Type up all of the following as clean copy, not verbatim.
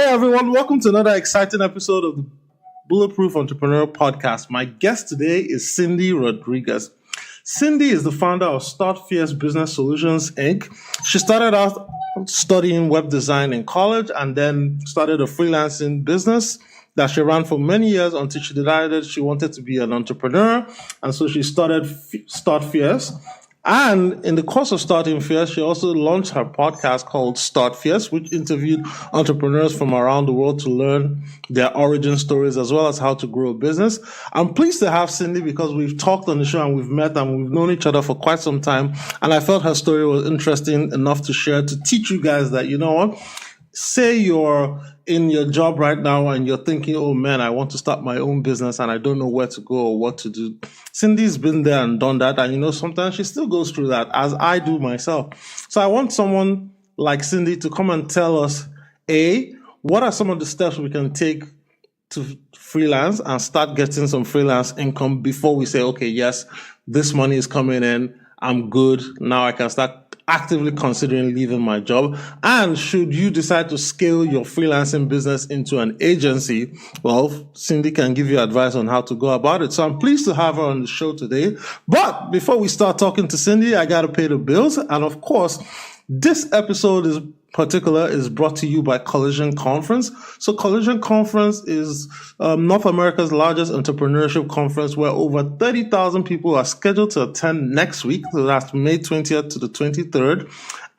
Hey everyone, welcome to another exciting episode of the Bulletproof Entrepreneur Podcast. My guest today is Cindy Rodriguez. Cindy is the founder of Start Fierce Business Solutions, Inc. She started out studying web design in college and then started a freelancing business that she ran for many years until she decided she wanted to be an entrepreneur. And so she started Start Fierce. And in the course of starting Fierce, she also launched her podcast called Start Fierce, which interviewed entrepreneurs from around the world to learn their origin stories as well as how to grow a business. I'm pleased to have Cindy because we've talked on the show and we've met and we've known each other for quite some time. And I felt her story was interesting enough to share to teach you guys that, you know what, say you're in your job right now and you're thinking, oh man, I want to start my own business and I don't know where to go or what to do. Cindy's been there and done that. And sometimes she still goes through that as I do myself. So I want someone like Cindy to come and tell us, what are some of the steps we can take to freelance and start getting some freelance income before we say, okay, yes, this money is coming in. I'm good. Now I can start actively considering leaving my job. And should you decide to scale your freelancing business into an agency, well, Cindy can give you advice on how to go about it. So I'm pleased to have her on the show today. But before we start talking to Cindy, I got to pay the bills. And of course, this episode is brought to you by Collision Conference. So Collision Conference is North America's largest entrepreneurship conference where over 30,000 people are scheduled to attend next week. So that's May 20th to the 23rd.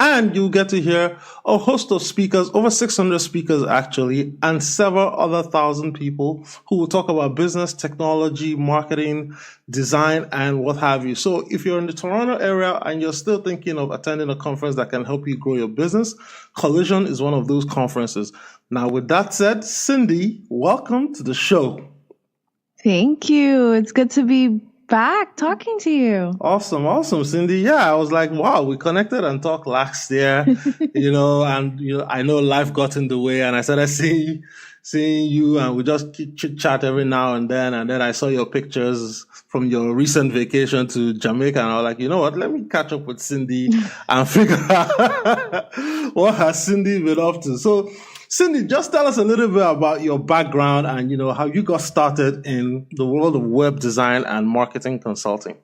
And you'll get to hear a host of speakers, over 600 speakers actually, and several other thousand people who will talk about business, technology, marketing, design, and what have you. So if you're in the Toronto area and you're still thinking of attending a conference that can help you grow your business, Collision is one of those conferences. Now, with that said, Cindy, welcome to the show. Thank you. It's good to be back talking to you. Awesome, Cindy. Yeah, I was like, wow, we connected and talked last year, I know life got in the way and I started seeing you and we just chit chat every now and then. And then I saw your pictures from your recent vacation to Jamaica and I was like, you know what, let me catch up with Cindy and figure out what has Cindy been up to. So Cindy, just tell us a little bit about your background and, how you got started in the world of web design and marketing consulting.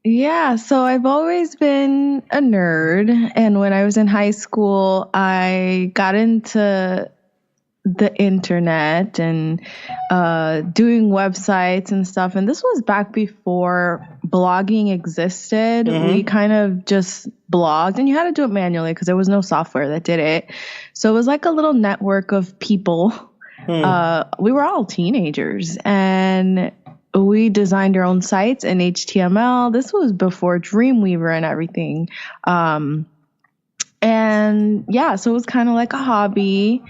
Yeah, so I've always been a nerd. And when I was in high school, I got into the internet and doing websites and stuff. And this was back before blogging existed. Mm-hmm. We kind of just blogged and you had to do it manually because there was no software that did it. So it was like a little network of people. We were all teenagers and we designed our own sites in HTML. This was before Dreamweaver and everything. And yeah, so it was kind of like a hobby.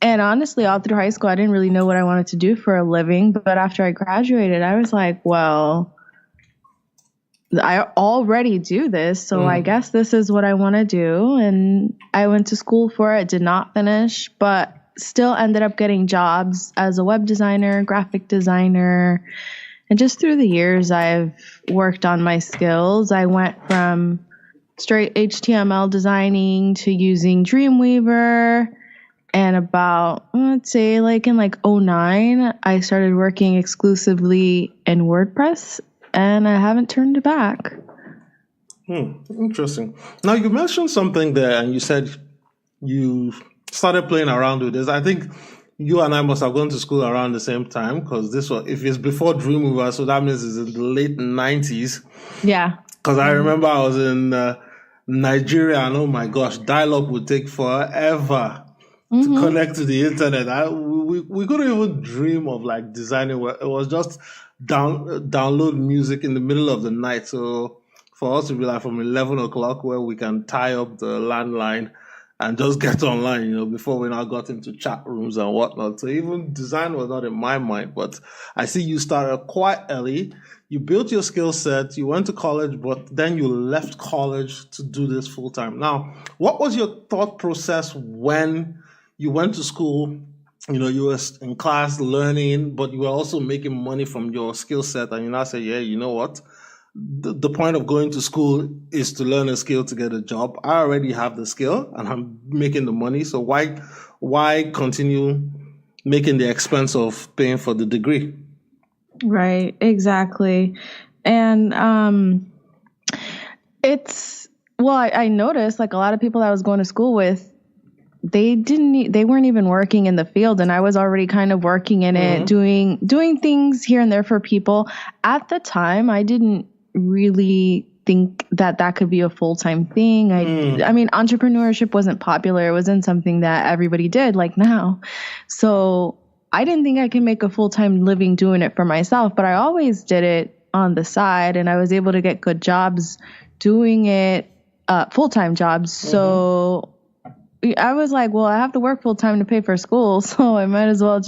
And honestly, all through high school, I didn't really know what I wanted to do for a living. But after I graduated, I was like, well, I already do this. So I guess this is what I want to do. And I went to school for it, did not finish, but still ended up getting jobs as a web designer, graphic designer. And just through the years, I've worked on my skills. I went from straight HTML designing to using Dreamweaver. And about, let's say, in 2009, I started working exclusively in WordPress, and I haven't turned it back. Interesting. Now, you mentioned something there, and you said you started playing around with this. I think you and I must have gone to school around the same time, because this was, if it's before Dreamweaver, so that means it's in the late 90s. Yeah. Because I remember I was in Nigeria, and oh my gosh, dial-up would take forever to connect to the internet. We couldn't even dream of designing. It was just download music in the middle of the night. So for us to be from 11 o'clock where we can tie up the landline and just get online, before we now got into chat rooms and whatnot. So even design was not in my mind, but I see you started quite early. You built your skill set, you went to college, but then you left college to do this full time. Now, what was your thought process when you went to school? You were in class learning, but you were also making money from your skill set. And you now say, yeah, you know what? the point of going to school is to learn a skill to get a job. I already have the skill and I'm making the money. So why continue making the expense of paying for the degree? Right, exactly. And I noticed like a lot of people that I was going to school with, they weren't even working in the field, and I was already kind of working in it, doing things here and there for people. At the time, I didn't really think that could be a full-time thing. I mean, entrepreneurship wasn't popular. It wasn't something that everybody did like now. So I didn't think I could make a full-time living doing it for myself, but I always did it on the side, and I was able to get good jobs doing it, full-time jobs. So I was like, well, I have to work full-time to pay for school, so I might as well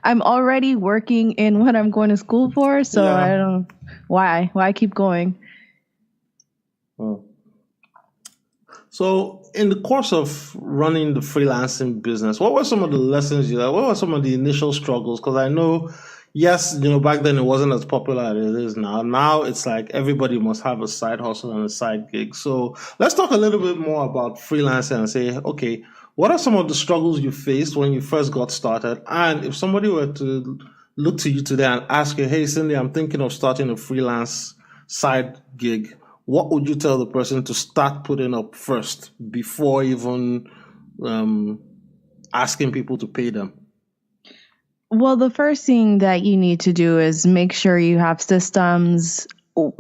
I'm already working in what I'm going to school for, so I don't, why keep going? So in the course of running the freelancing business, what were some of the lessons you learned? What were some of the initial struggles? Because I know, yes, back then it wasn't as popular as it is now. Now it's like everybody must have a side hustle and a side gig. So let's talk a little bit more about freelancing and say, okay, what are some of the struggles you faced when you first got started? And if somebody were to look to you today and ask you, hey, Cindy, I'm thinking of starting a freelance side gig, what would you tell the person to start putting up first before even asking people to pay them? Well, the first thing that you need to do is make sure you have systems,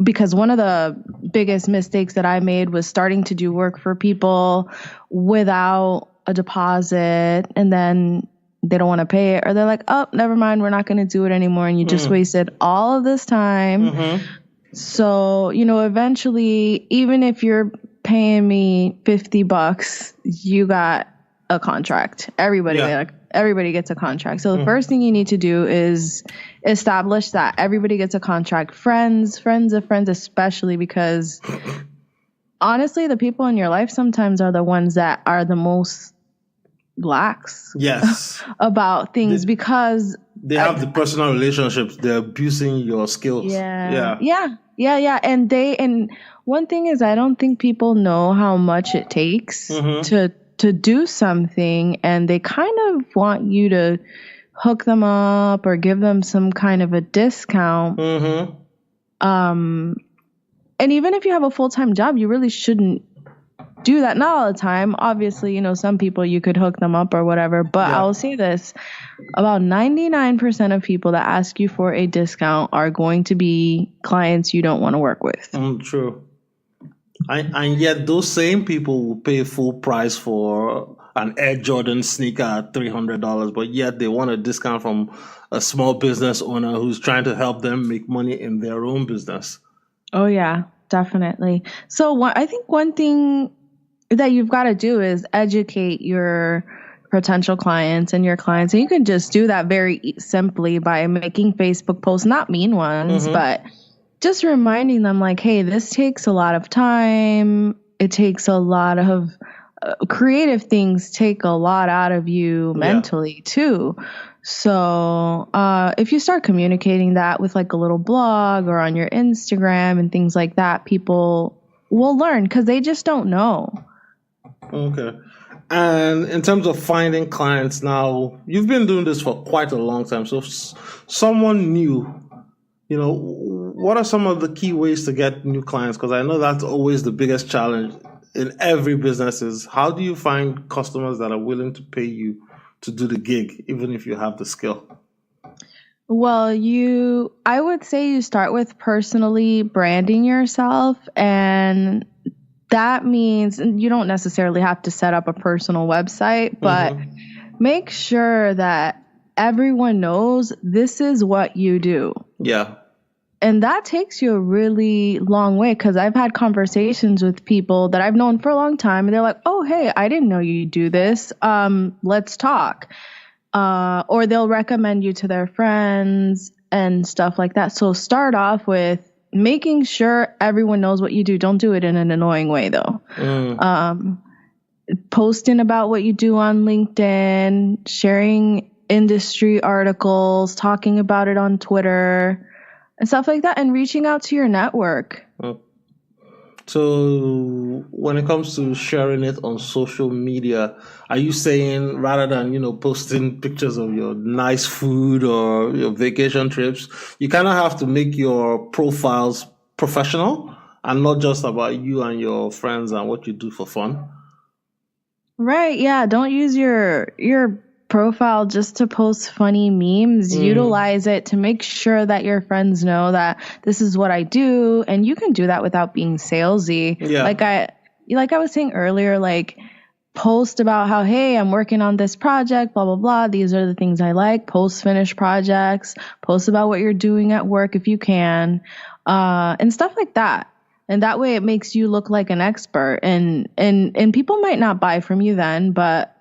because one of the biggest mistakes that I made was starting to do work for people without a deposit, and then they don't want to pay it, or they're like, oh, never mind, we're not going to do it anymore. And you just wasted all of this time. So, eventually, even if you're paying me $50, you got a contract. Everybody gets a contract. So the first thing you need to do is establish that everybody gets a contract. Friends of friends, especially, because honestly, the people in your life sometimes are the ones that are the most lax about things, because they have the personal relationships. They're abusing your skills. Yeah. And one thing is, I don't think people know how much it takes to do something, and they kind of want you to hook them up or give them some kind of a discount. And even if you have a full-time job, you really shouldn't do that. Not all the time. Obviously, some people you could hook them up or whatever, but I'll say this, about 99% of people that ask you for a discount are going to be clients you don't want to work with. True. And yet those same people will pay full price for an Air Jordan sneaker at $300, but yet they want a discount from a small business owner who's trying to help them make money in their own business. Oh, yeah, definitely. So I think one thing that you've got to do is educate your potential clients and your clients. And you can just do that very simply by making Facebook posts, not mean ones, but just reminding them like, hey, this takes a lot of time. It takes a lot of creative things, take a lot out of you mentally too. So if you start communicating that with like a little blog or on your Instagram and things like that, people will learn because they just don't know. Okay. And in terms of finding clients now, you've been doing this for quite a long time. So someone new, what are some of the key ways to get new clients? Because I know that's always the biggest challenge in every business is how do you find customers that are willing to pay you to do the gig, even if you have the skill? Well, I would say you start with personally branding yourself, and that means you don't necessarily have to set up a personal website, but make sure that everyone knows this is what you do. Yeah. And that takes you a really long way, because I've had conversations with people that I've known for a long time, and they're like, oh, hey, I didn't know you do this. Let's talk. Or they'll recommend you to their friends and stuff like that. So start off with making sure everyone knows what you do. Don't do it in an annoying way, though. Posting about what you do on LinkedIn, sharing industry articles, talking about it on Twitter. and stuff like that, and reaching out to your network. So when it comes to sharing it on social media, are you saying rather than, posting pictures of your nice food or your vacation trips, you kind of have to make your profiles professional and not just about you and your friends and what you do for fun? Right, yeah. Don't use your profile just to post funny memes. Utilize it to make sure that your friends know that this is what I do, and you can do that without being salesy. Yeah. Like I was saying earlier, like post about how, hey, I'm working on this project, blah blah blah. These are the things I like. Post finished projects. Post about what you're doing at work if you can, and stuff like that. And that way it makes you look like an expert, and people might not buy from you then, but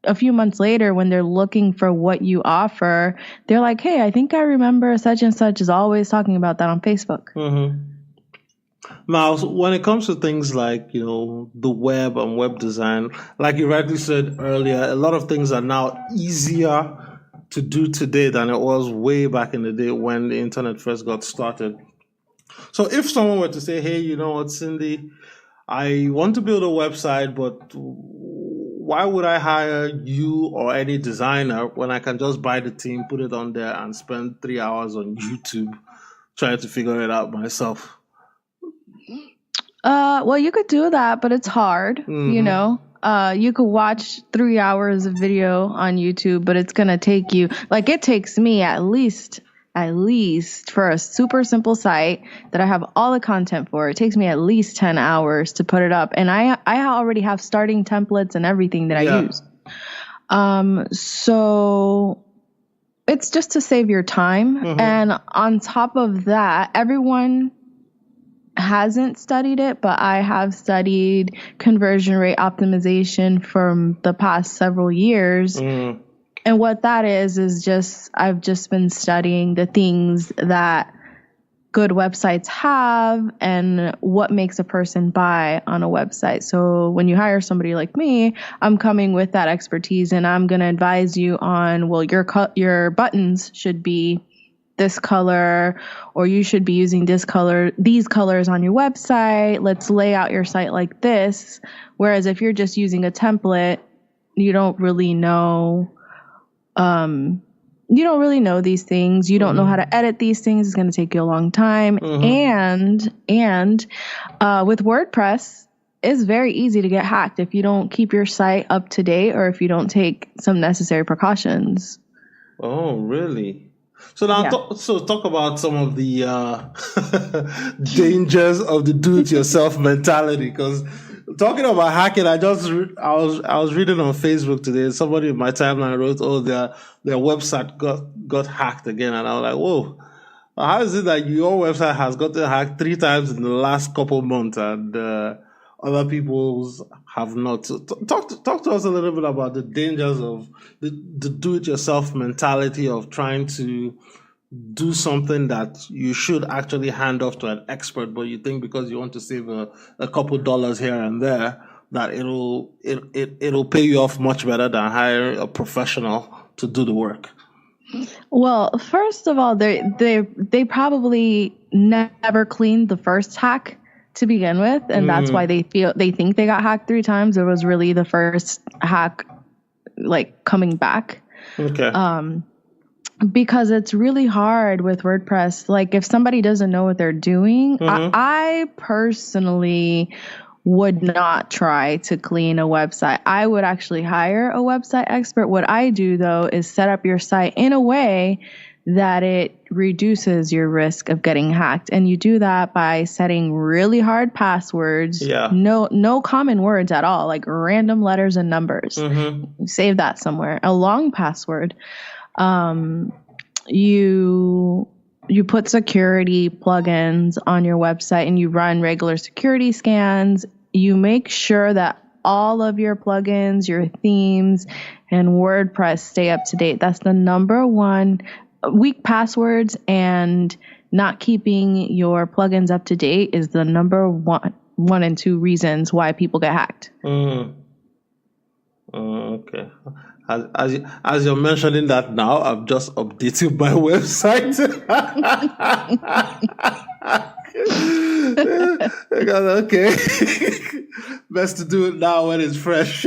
a few months later when they're looking for what you offer, they're like, hey, I think I remember such and such is always talking about that on Facebook. Now, when it comes to things like, the web and web design, like you rightly said earlier, a lot of things are now easier to do today than it was way back in the day when the internet first got started. So if someone were to say, hey, you know what, Cindy, I want to build a website, but why would I hire you or any designer when I can just buy the theme, put it on there, and spend 3 hours on YouTube trying to figure it out myself? Well, you could do that, but it's hard, you know. You could watch 3 hours of video on YouTube, but it's gonna take you, like, it takes me at least for a super simple site that I have all the content for, it takes me at least 10 hours to put it up. And I already have starting templates and everything that I use. So it's just to save your time. And on top of that, everyone hasn't studied it, but I have studied conversion rate optimization from the past several years. And what that is just, I've just been studying the things that good websites have and what makes a person buy on a website. So when you hire somebody like me, I'm coming with that expertise, and I'm going to advise you on, well, your buttons should be this color, or you should be using these colors on your website. Let's lay out your site like this. Whereas if you're just using a template, you don't really know these things. You don't know how to edit these things. It's going to take you a long time. And with WordPress, it's very easy to get hacked if you don't keep your site up to date or if you don't take some necessary precautions. Oh, really? So now, talk about some of the dangers of the do-it-yourself mentality. Because talking about hacking, I was reading on Facebook today. Somebody in my timeline wrote, "Oh, their website got hacked again," and I was like, "Whoa! How is it that your website has gotten hacked 3 times in the last couple months, and other people's have not?" So talk to us a little bit about the dangers of the do-it-yourself mentality of trying to do something that you should actually hand off to an expert, but you think because you want to save a couple dollars here and there that it'll pay you off much better than hiring a professional to do the work. Well, first of all, they probably never cleaned the first hack to begin with, and that's why they think they got hacked 3 times. It was really the first hack, like, coming back. Okay. Because it's really hard with WordPress. Like, if somebody doesn't know what they're doing, I personally would not try to clean a website. I would actually hire a website expert. What I do, though, is set up your site in a way that it reduces your risk of getting hacked. And you do that by setting really hard passwords. No common words at all, like random letters and numbers. Save that somewhere. A long password. You put security plugins on your website and you run regular security scans. You make sure that all of your plugins, your themes, and WordPress stay up to date. That's the number one. Weak passwords and not keeping your plugins up to date is the number one and two reasons why people get hacked. Okay. As you're mentioning that now, I'm just updating my website. Okay. Best to do it now when it's fresh.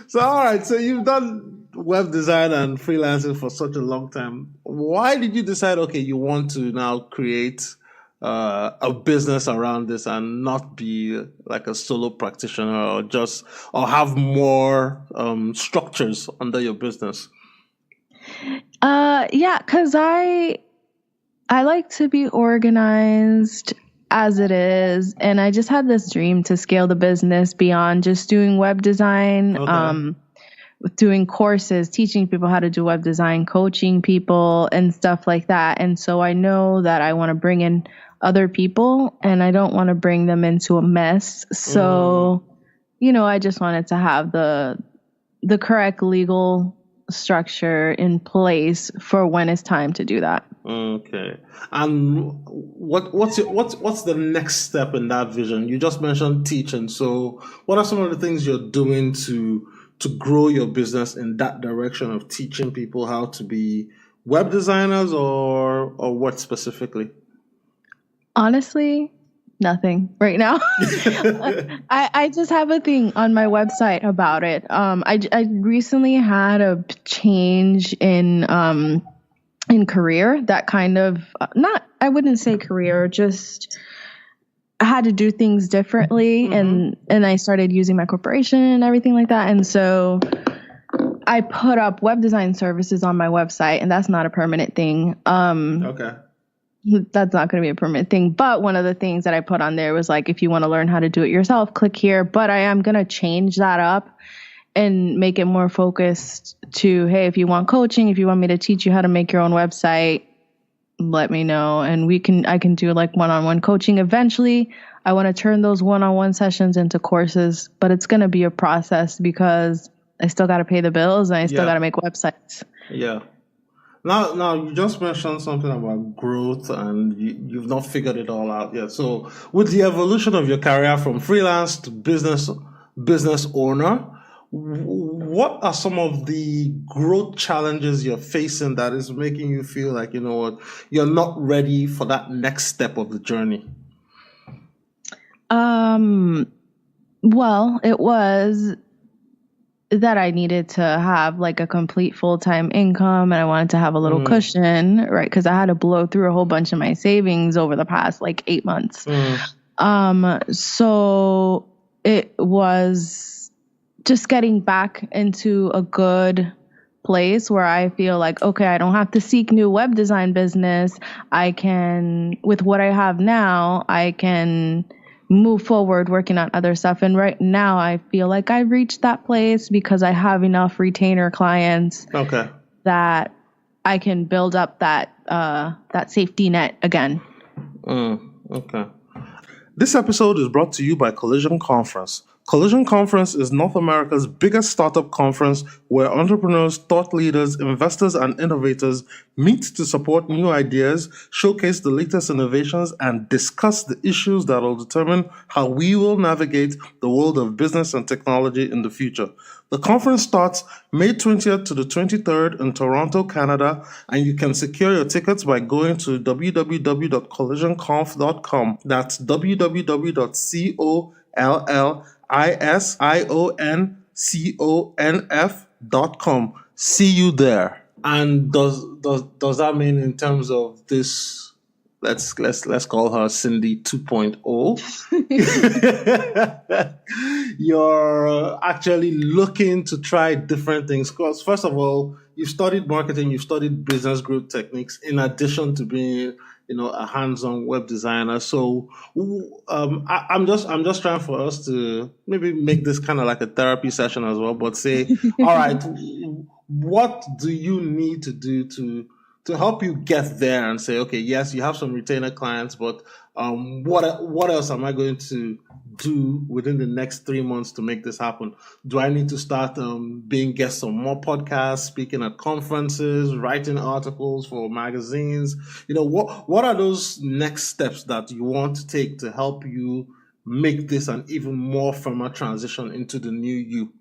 So, all right. So you've done web design and freelancing for such a long time. Why did you decide, okay, you want to now create a business around this and not be like a solo practitioner or have more structures under your business? Yeah, because I like to be organized as it is, and I just had this dream to scale the business beyond just doing web design. Okay. Doing courses, teaching people how to do web design, coaching people and stuff like that. And so I know that I want to bring in other people and I don't want to bring them into a mess. So, I just wanted to have the correct legal structure in place for when it's time to do that. Okay. And what's the next step in that vision? You just mentioned teaching. So what are some of the things you're doing to grow your business in that direction of teaching people how to be web designers or what specifically? Honestly, nothing right now. I just have a thing on my website about it. I recently had a change in career that kind of I wouldn't say career, just I had to do things differently, and I started using my corporation and everything like that. And so I put up web design services on my website, and that's not a permanent thing. Okay. That's not going to be a permanent thing. But one of the things that I put on there was like, if you want to learn how to do it yourself, click here. But I am going to change that up and make it more focused to, hey, if you want coaching, if you want me to teach you how to make your own website, let me know. And I can do like one-on-one coaching. Eventually, I want to turn those one-on-one sessions into courses, but it's going to be a process because I still got to pay the bills and I still got to make websites. Yeah. Now you just mentioned something about growth and you've not figured it all out yet. So with the evolution of your career from freelance to business owner, what are some of the growth challenges you're facing that is making you feel like, you know what, you're not ready for that next step of the journey? Well, it was that I needed to have like a complete full-time income and I wanted to have a little cushion, right? Because I had to blow through a whole bunch of my savings over the past like 8 months. So it was just getting back into a good place where I feel like, okay, I don't have to seek new web design business. I can, with what I have now, I can move forward working on other stuff. And right now I feel like I've reached that place because I have enough retainer clients that I can build up that safety net again. Okay. This episode is brought to you by Collision Conference. Collision Conference is North America's biggest startup conference where entrepreneurs, thought leaders, investors, and innovators meet to support new ideas, showcase the latest innovations, and discuss the issues that will determine how we will navigate the world of business and technology in the future. The conference starts May 20th to the 23rd in Toronto, Canada, and you can secure your tickets by going to www.collisionconf.com. That's www.collisionconf.com. See you there. And does that mean in terms of this, let's call her Cindy 2.0, you're actually looking to try different things? Because first of all, you've studied marketing, you've studied business growth techniques in addition to being, a hands-on web designer. So I'm just trying for us to maybe make this kind of like a therapy session as well, but say, all right, what do you need to do to help you get there and say, okay, yes, you have some retainer clients, but what else am I going to do within the next 3 months to make this happen? Do I need to start being guests on more podcasts, speaking at conferences, writing articles for magazines? What are those next steps that you want to take to help you make this an even more firmer transition into the new you?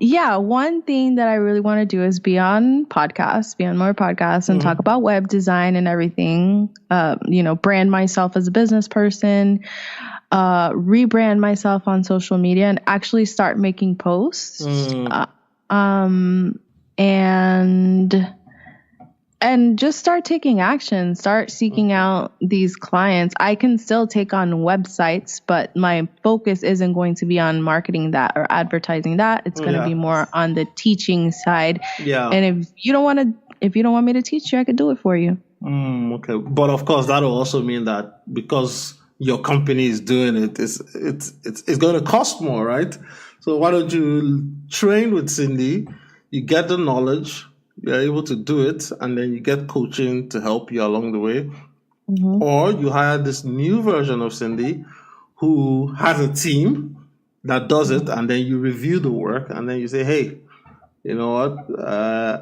Yeah, one thing that I really want to do is be on podcasts, be on more podcasts and talk about web design and everything. Brand myself as a business person, rebrand myself on social media and actually start making posts. And just start taking action, start seeking out these clients. I can still take on websites, but my focus isn't going to be on marketing that or advertising that. It's going to be more on the teaching side. Yeah. And if you don't want me to teach you, I could do it for you. Okay. But of course, that'll also mean that because your company is doing it, it's going to cost more, right? So why don't you train with Cindy? You get the knowledge, you're able to do it, and then you get coaching to help you along the way. Or you hire this new version of Cindy who has a team that does it, and then you review the work, and then you say, hey, you know what,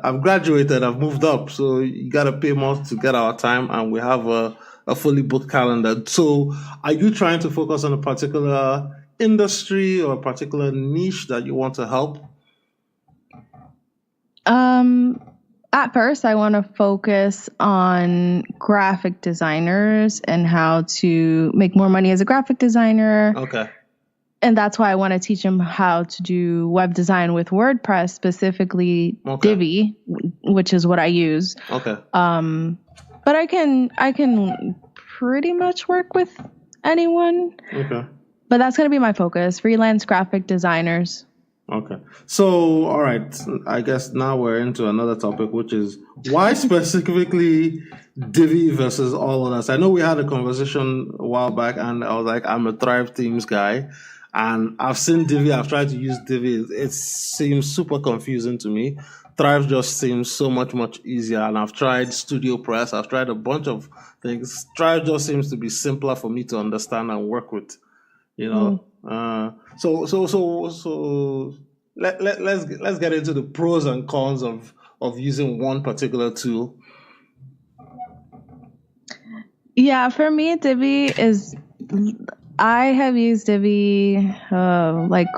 I've graduated, I've moved up, so you got to pay more to get our time, and we have a fully booked calendar. So are you trying to focus on a particular industry or a particular niche that you want to help? At first, I want to focus on graphic designers and how to make more money as a graphic designer. Okay. And that's why I want to teach them how to do web design with WordPress, specifically Divi, which is what I use. Okay. But I can pretty much work with anyone. Okay. But that's going to be my focus, freelance graphic designers. Okay. So, all right. I guess now we're into another topic, which is why specifically Divi versus all others? I know we had a conversation a while back and I was like, I'm a Thrive Themes guy and I've seen Divi. I've tried to use Divi. It seems super confusing to me. Thrive just seems so much easier. And I've tried Studio Press. I've tried a bunch of things. Thrive just seems to be simpler for me to understand and work with, you know. So let's get into the pros and cons of using one particular tool. Yeah, for me, Divi I have used Divi like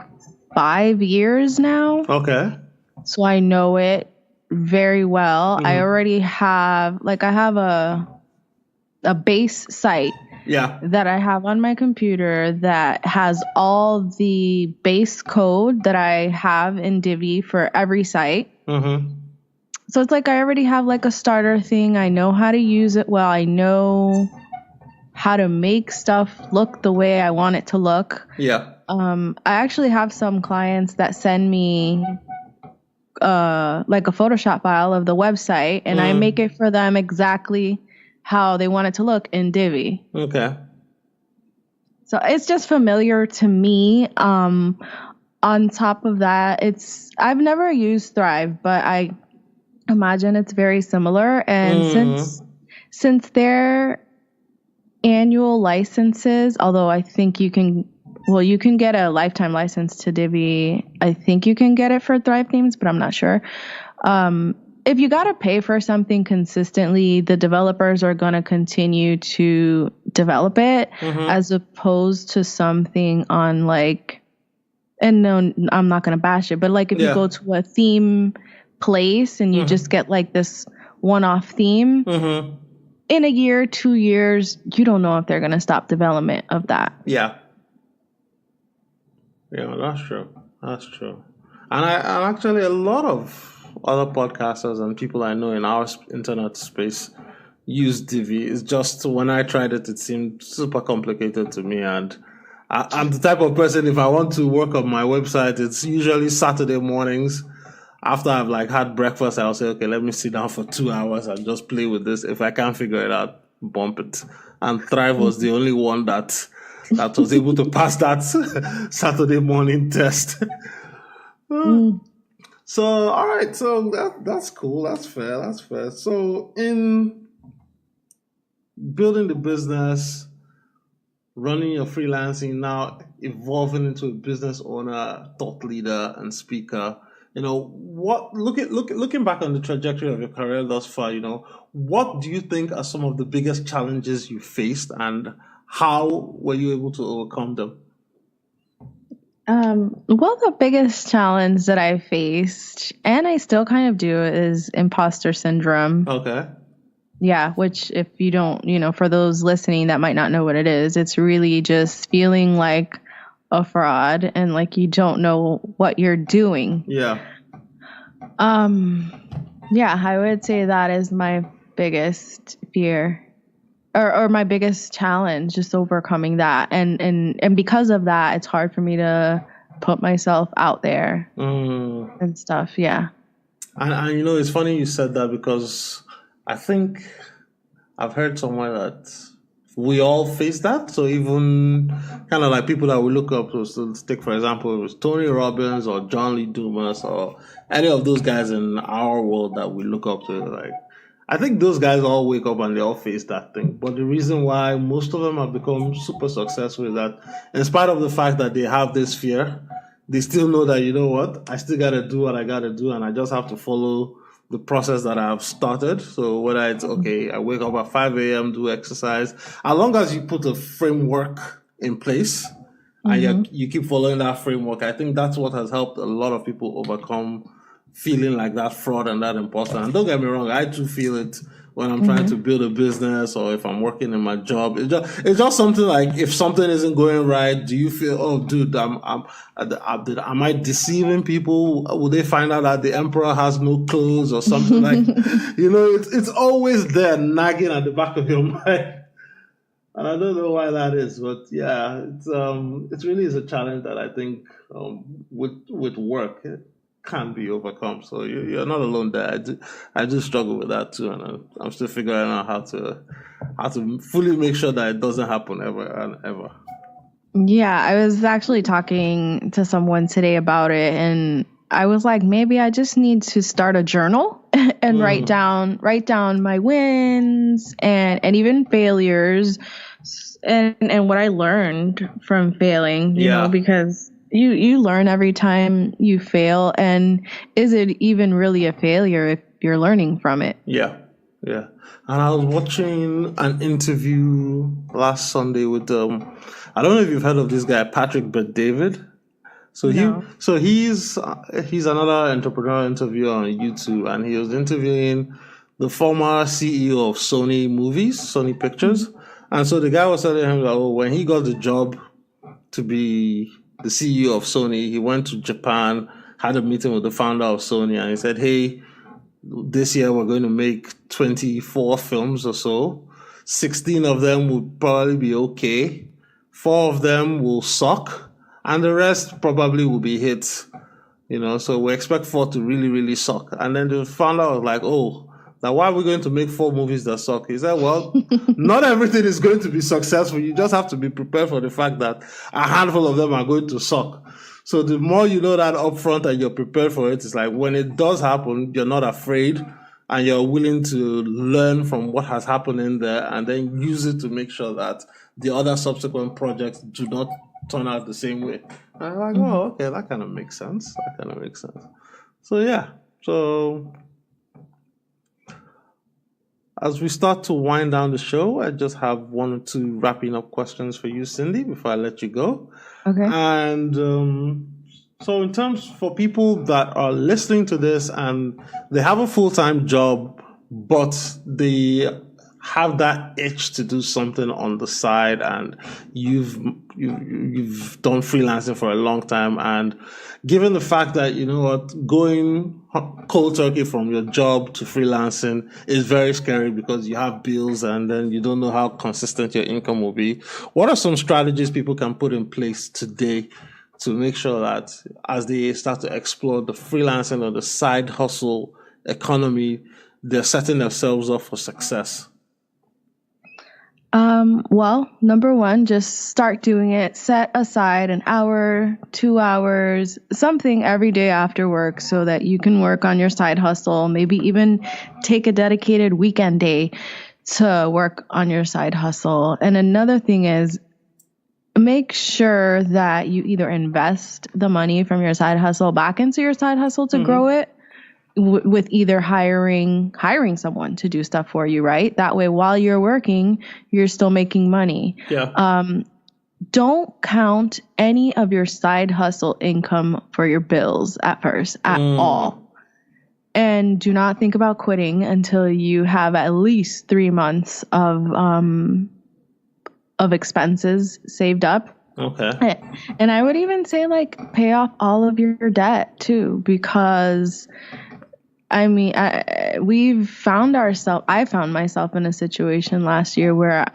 5 years now. Okay. So I know it very well. I already have a base site. Yeah. That I have on my computer that has all the base code that I have in Divi for every site. So it's like I already have like a starter thing. I know how to use it well. I know how to make stuff look the way I want it to look. Yeah. I actually have some clients that send me like a Photoshop file of the website and I make it for them exactly how they want it to look in Divi. Okay. So it's just familiar to me. On top of that, I've never used Thrive, but I imagine it's very similar. And since their annual licenses, although I think you can get a lifetime license to Divi. I think you can get it for Thrive Themes, but I'm not sure. If you got to pay for something consistently, the developers are going to continue to develop it as opposed to something on like, and no, I'm not going to bash it, but like if you go to a theme place and you just get like this one-off theme, in a year, 2 years, you don't know if they're going to stop development of that. Yeah. Yeah, that's true. That's true. And actually a lot of other podcasters and people I know in our internet space use Divi. It's just when I tried it, it seemed super complicated to me. And I'm the type of person, if I want to work on my website, it's usually Saturday mornings. After I've like had breakfast, I'll say, okay, let me sit down for 2 hours and just play with this. If I can't figure it out, bump it. And Thrive was the only one that was able to pass that Saturday morning test. So, all right. So that's cool. That's fair. So in building the business, running your freelancing, now evolving into a business owner, thought leader, and speaker, you know, looking back on the trajectory of your career thus far, you know, what do you think are some of the biggest challenges you faced and how were you able to overcome them? Well, the biggest challenge that I faced, and I still kind of do, is imposter syndrome. Okay. Yeah, which if you don't, for those listening that might not know what it is, it's really just feeling like a fraud and like you don't know what you're doing. Yeah. Yeah, I would say that is my biggest fear. Or my biggest challenge, just overcoming that, and because of that, it's hard for me to put myself out there and stuff. Yeah. And it's funny you said that because I think I've heard somewhere that we all face that. So even kind of like people that we look up to, so let's take for example, it was Tony Robbins or John Lee Dumas or any of those guys in our world that we look up to. Like, I think those guys all wake up and they all face that thing. But the reason why most of them have become super successful is that, in spite of the fact that they have this fear, they still know that, you know what, I still got to do what I got to do, and I just have to follow the process that I've started. So whether it's, okay, I wake up at 5 a.m., do exercise, as long as you put a framework in place and you keep following that framework, I think that's what has helped a lot of people overcome feeling like that fraud and that imposter. And don't get me wrong, I too feel it when I'm trying to build a business or if I'm working in my job. It's just something like, if something isn't going right, do you feel, oh, dude, am I deceiving people? Will they find out that the emperor has no clothes or something like? It's always there nagging at the back of your mind. And I don't know why that is, but yeah, it really is a challenge that I think with work it can be overcome. So you're not alone there. I do struggle with that too, and I'm still figuring out how to fully make sure that it doesn't happen ever and ever. Yeah, I was actually talking to someone today about it, and I was like, maybe I just need to start a journal and write down my wins and even failures and what I learned from failing, you know, because you learn every time you fail, and is it even really a failure if you're learning from it? Yeah. And I was watching an interview last Sunday with I don't know if you've heard of this guy, Patrick Bet-David. So he's another entrepreneur interviewer on YouTube, and he was interviewing the former CEO of Sony Pictures. And so the guy was telling him that when he got the job to be the CEO of Sony, he went to Japan, had a meeting with the founder of Sony, and he said, hey, this year we're going to make 24 films or so. 16 of them will probably be okay. 4 of them will suck. And the rest probably will be hits. So we expect 4 to really, really suck. And then the founder was like, oh, now why are we going to make 4 movies that suck? He said, well, not everything is going to be successful. You just have to be prepared for the fact that a handful of them are going to suck. So the more you know that upfront and you're prepared for it, it's like when it does happen, you're not afraid and you're willing to learn from what has happened in there and then use it to make sure that the other subsequent projects do not turn out the same way. And I'm like, oh, okay, that kind of makes sense. So yeah, as we start to wind down the show, I just have 1 or 2 wrapping up questions for you, Cindy, before I let you go. Okay. And so in terms for people that are listening to this and they have a full-time job, but they have that itch to do something on the side, and you've done freelancing for a long time, and given the fact that, you know what, going cold turkey from your job to freelancing is very scary because you have bills and then you don't know how consistent your income will be. What are some strategies people can put in place today to make sure that as they start to explore the freelancing or the side hustle economy, they're setting themselves up for success? Well, number 1, just start doing it. Set aside an hour, 2 hours, something every day after work so that you can work on your side hustle. Maybe even take a dedicated weekend day to work on your side hustle. And another thing is, make sure that you either invest the money from your side hustle back into your side hustle to grow it, with either hiring someone to do stuff for you, right? That way, while you're working, you're still making money. Yeah. don't count any of your side hustle income for your bills at first at all. And do not think about quitting until you have at least 3 months of expenses saved up. Okay. And I would even say like pay off all of your debt too, because I mean, I found myself in a situation last year where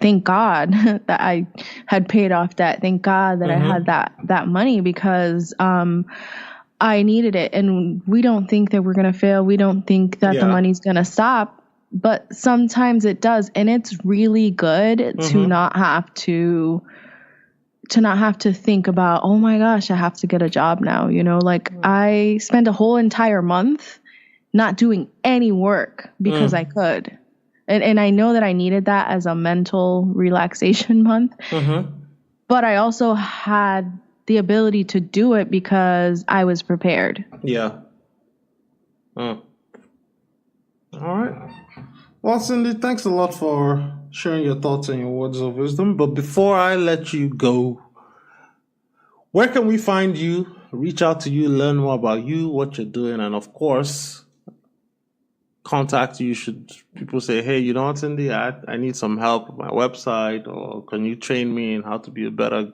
thank God that I had paid off debt. Thank God that I had that money, because I needed it. And we don't think that we're going to fail. We don't think that the money's going to stop. But sometimes it does. And it's really good to not have to think about, oh my gosh, I have to get a job now. You know, like I spent a whole entire month not doing any work because I could. And I know that I needed that as a mental relaxation month. But I also had the ability to do it because I was prepared. Yeah. All right. Well, Cindy, thanks a lot for sharing your thoughts and your words of wisdom. But before I let you go, where can we find you, reach out to you, learn more about you, what you're doing, and of course, contact you should people say, hey, you know what, Cindy, I need some help with my website, or can you train me in how to be a better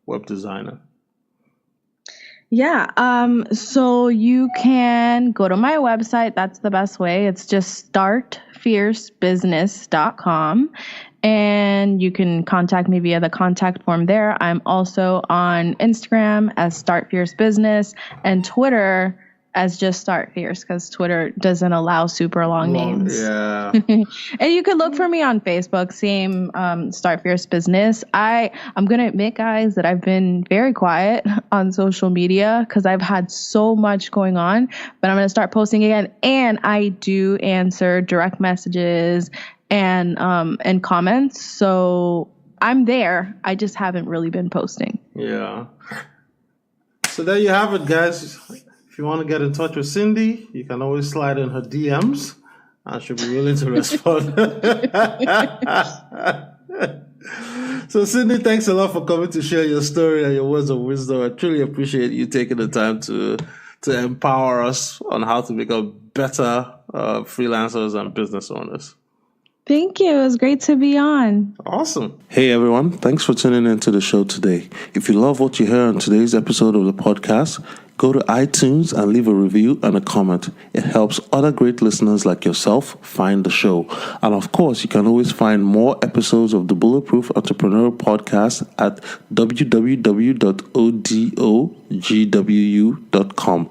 web designer? Yeah. So you can go to my website. That's the best way. It's just startfiercebusiness.com. And you can contact me via the contact form there. I'm also on Instagram as Start Fierce Business and Twitter as just Start Fierce, because Twitter doesn't allow super long names. Yeah. And you could look for me on Facebook, same Start Fierce Business. I'm going to admit, guys, that I've been very quiet on social media because I've had so much going on, but I'm going to start posting again. And I do answer direct messages and comments. So I'm there. I just haven't really been posting. Yeah. So there you have it, guys. If you want to get in touch with Cindy, you can always slide in her DMs and she'll be willing to respond. So Cindy, thanks a lot for coming to share your story and your words of wisdom. I truly appreciate you taking the time to empower us on how to become better freelancers and business owners. Thank you. It was great to be on. Awesome. Hey, everyone. Thanks for tuning into the show today. If you love what you hear on today's episode of the podcast, go to iTunes and leave a review and a comment. It helps other great listeners like yourself find the show. And of course, you can always find more episodes of the Bulletproof Entrepreneur Podcast at www.odogwu.com.